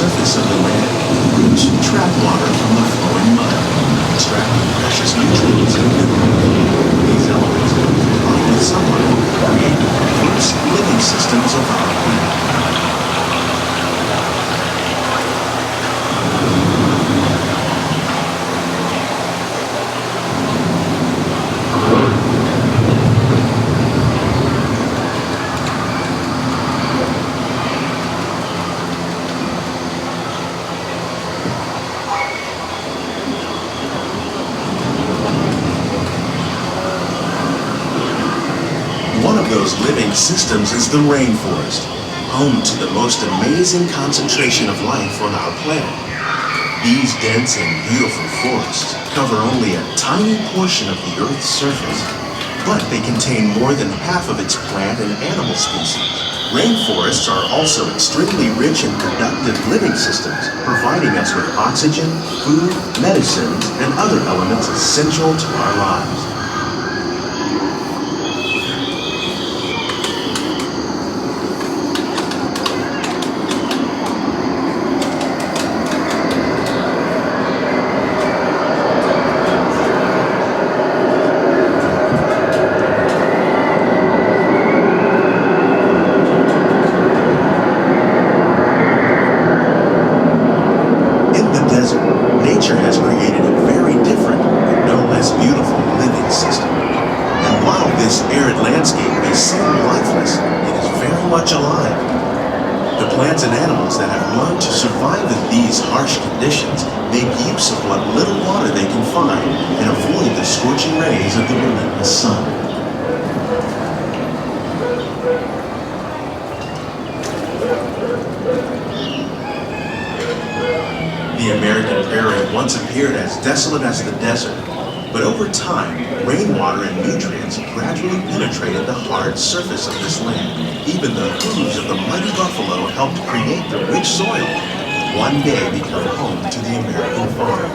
surface of the land, roots trap water from the flowing mud, extracting precious nutrients and minerals. These elements, along with sunlight, create the first living systems of our planet. Those living systems is the rainforest, home to the most amazing concentration of life on our planet. These dense and beautiful forests cover only a tiny portion of the Earth's surface, but they contain more than half of its plant and animal species. Rainforests are also extremely rich and productive living systems, providing us with oxygen, food, medicines, and other elements essential to our lives. Nature has created a very different, but no less beautiful living system. And while this arid landscape may seem lifeless, it is very much alive. The plants and animals that have learned to survive in these harsh conditions make use of what little water they can find and avoid the scorching rays of the relentless sun. The American prairie once appeared as desolate as the desert, but over time, rainwater and nutrients gradually penetrated the hard surface of this land. Even the hooves of the mighty buffalo helped create the rich soil that one day become home to the American farm.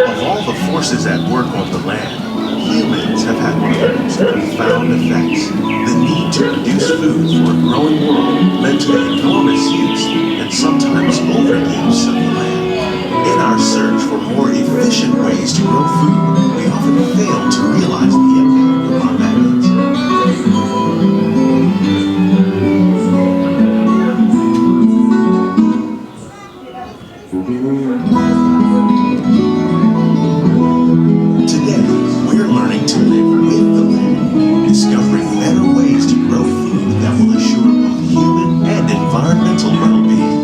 Of all the forces at work on the land, humans have had one of the most profound effects. The need to produce food for a growing world led to the enormous use and sometimes overuse of the land. In our search for more efficient ways to grow food, we often fail to realize the impact of our methods. Today, we're learning to live with the land, discovering better ways to grow food that will assure both human and environmental well-being.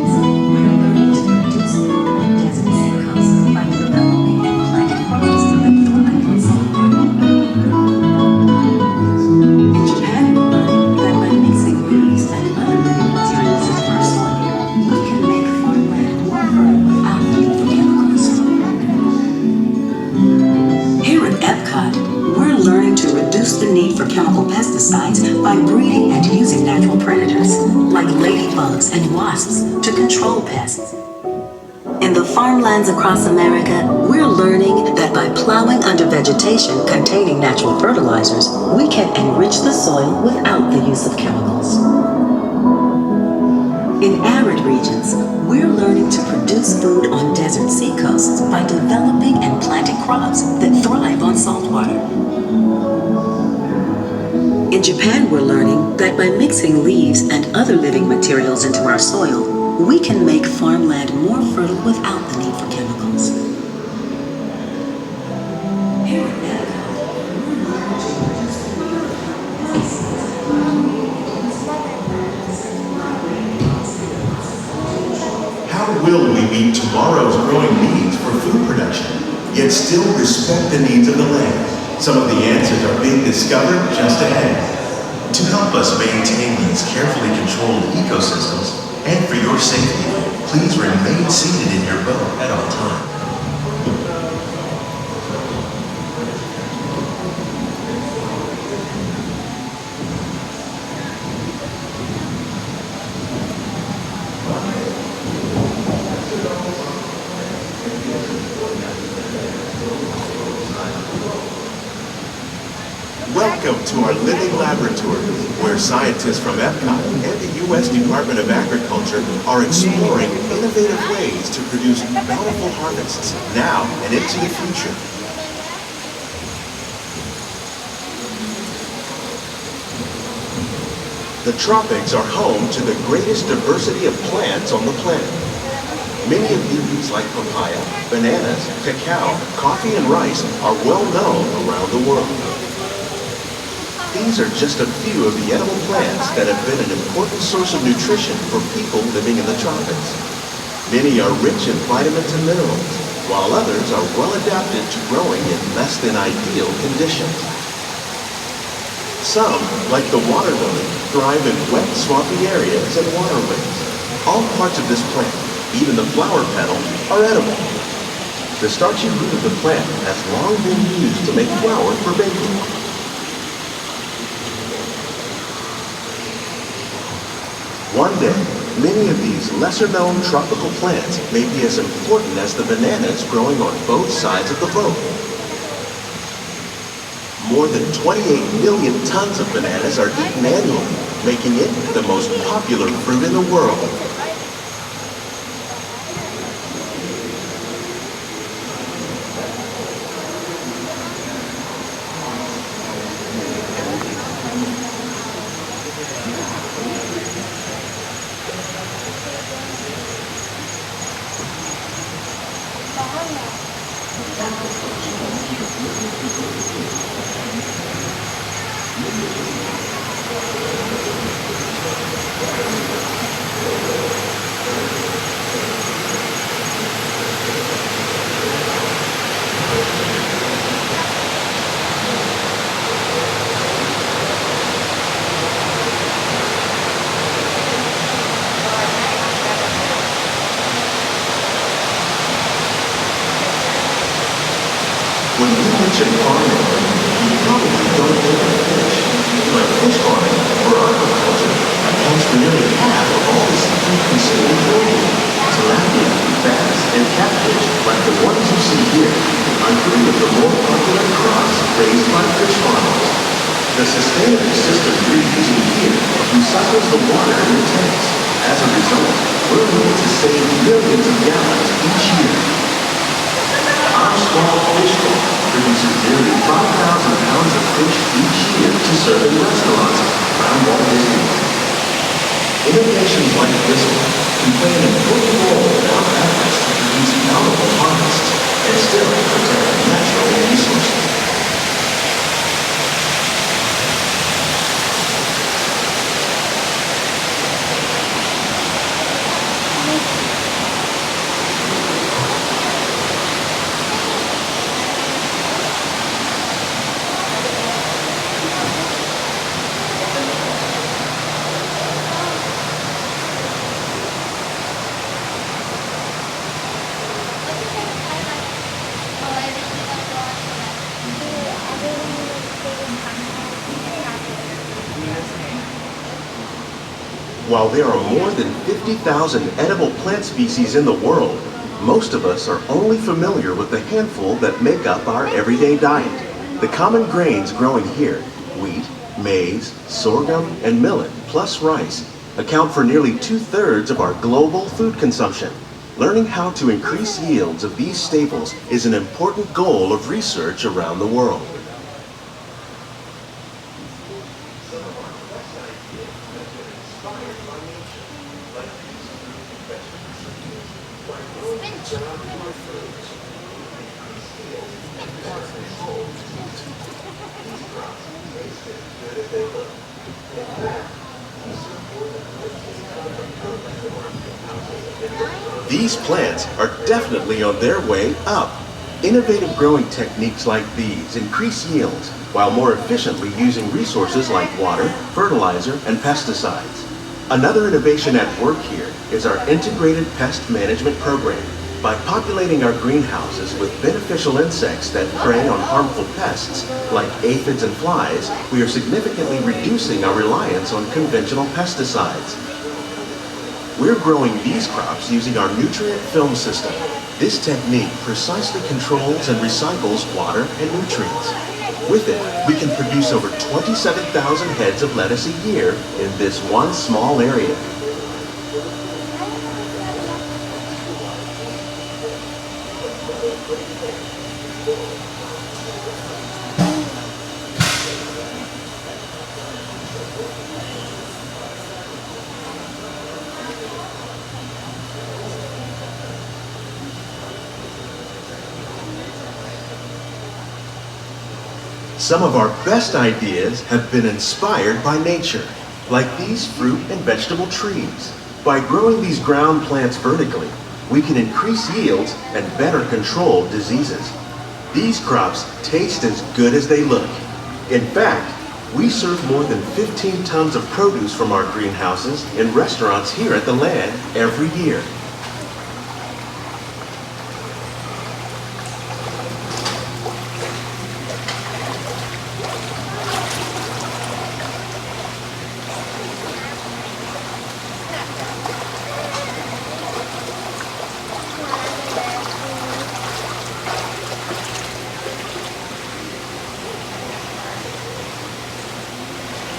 For chemical pesticides by breeding and using natural predators like ladybugs and wasps to control pests. In the farmlands across America, we're learning that by plowing under vegetation containing natural fertilizers, we can enrich the soil without the use of chemicals. In arid regions, we're learning to produce food on desert seacoasts by developing and planting crops that thrive on salt water. In Japan, we're learning that by mixing leaves and other living materials into our soil, we can make farmland more fertile without the need for chemicals. Here at Epcot, we're learning to produce How will we meet tomorrow's growing needs for food production, yet still respect the needs of the land? Some of the answers are being discovered just ahead. To help us maintain these carefully controlled ecosystems, And for your safety, please remain seated in your boat at all times. Welcome to our living laboratory, where scientists from Epcot and the U.S. Department of Agriculture are exploring innovative ways to produce bountiful harvests now and into the future. The tropics are home to the greatest diversity of plants on the planet. Many of these, like papaya, bananas, cacao, coffee, and rice, are well known around the world. These are just a few of the edible plants that have been an important source of nutrition for people living in the tropics. Many are rich in vitamins and minerals, while others are well adapted to growing in less than ideal conditions. Some, like the water lily, thrive in wet, swampy areas and waterways. All parts of this plant, even the flower petal, are edible. The starchy root of the plant has long been used to make flour for baking. One day, many of these lesser-known tropical plants may be as important as the bananas growing on both sides of the boat. More than 28 million tons of bananas are eaten annually, making it the most popular fruit in the world. When you mention farming, you probably don't think of fish. But fish farming, or aquaculture, accounts for nearly half of all the seafood consumed globally. Tilapia, bass, and catfish, like the ones you see here, are three of the more popular crops raised by fish farmers. The sustainable system you're using here recycles the water in the tanks. As a result, we're able to save millions of gallons each year. Our small fish tank produces nearly 5,000 pounds of fish each year to serve in restaurants around Walt Disney World. Innovations like this one can play an important role in our efforts to produce bountiful harvests and still protect natural resources. While there are more than 50,000 edible plant species in the world, most of us are only familiar with the handful that make up our everyday diet. The common grains growing here, wheat, maize, sorghum, and millet, plus rice, account for nearly 2/3 of our global food consumption. Learning how to increase yields of these staples is an important goal of research around the world. These plants are definitely on their way up. Innovative growing techniques like these increase yields while more efficiently using resources like water, fertilizer, and pesticides. Another innovation at work here is our integrated pest management program. By populating our greenhouses with beneficial insects that prey on harmful pests, like aphids and flies, we are significantly reducing our reliance on conventional pesticides. We're growing these crops using our nutrient film system. This technique precisely controls and recycles water and nutrients. With it, we can produce over 27,000 heads of lettuce a year in this one small area. Some of our best ideas have been inspired by nature, like these fruit and vegetable trees. By growing these ground plants vertically, we can increase yields and better control diseases. These crops taste as good as they look. In fact, we serve more than 15 tons of produce from our greenhouses in restaurants here at the land every year.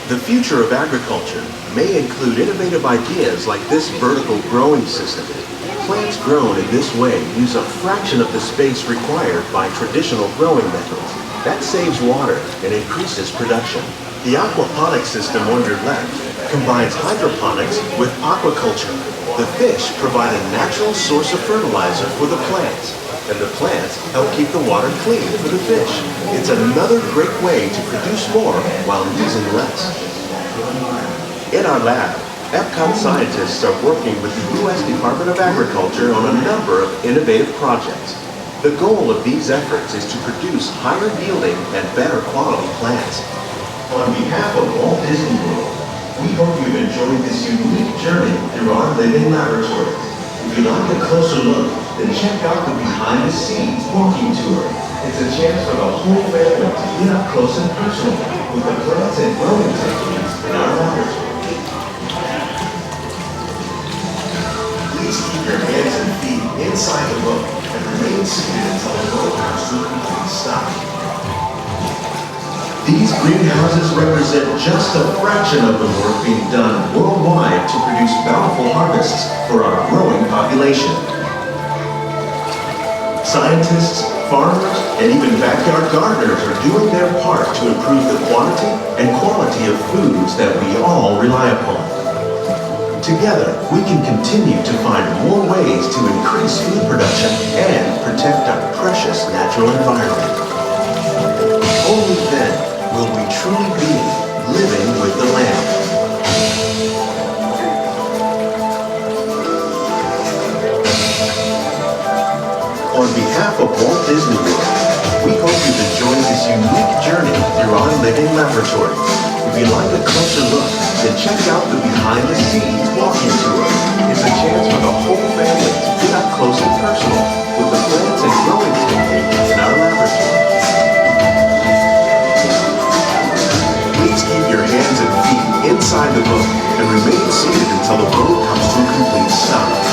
The future of agriculture may include innovative ideas like this vertical growing system. Plants grown in this way use a fraction of the space required by traditional growing methods. That saves water and increases production. The aquaponics system on your left combines hydroponics with aquaculture. The fish provide a natural source of fertilizer for the plants, and the plants help keep the water clean for the fish. It's another great way to produce more while using less. In our lab, Epcot scientists are working with the U.S. Department of Agriculture on a number of innovative projects. The goal of these efforts is to produce higher yielding and better quality plants. On behalf of Walt Disney World, we hope you've enjoyed this unique journey through our living laboratories. If you'd like a closer look, then check out the behind the scenes walking tour. It's a chance for the whole family to get up close and personal with the plants and growing techniques in our laboratory. Please keep your hands and feet inside the boat and remain seated until the boat comes to a complete stop. These greenhouses represent just a fraction of the work being done worldwide to produce bountiful harvests for our growing population. Scientists, farmers, and even backyard gardeners are doing their part to improve the quantity and quality of foods that we all rely upon. Together, we can continue to find more ways to increase food production and protect our precious natural environment. Only then will we truly be living with the land. On behalf of Walt Disney World, we hope you've enjoyed this unique journey through our living laboratory. If you'd like a closer look, then check out the behind the scenes walking tour. It's a chance for the whole family to get up close and personal with the plants and growing techniques in our laboratory. Please keep your hands and feet inside the boat and remain seated until the boat comes to a complete stop.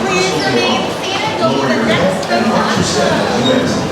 Please remain seated. Go to the next.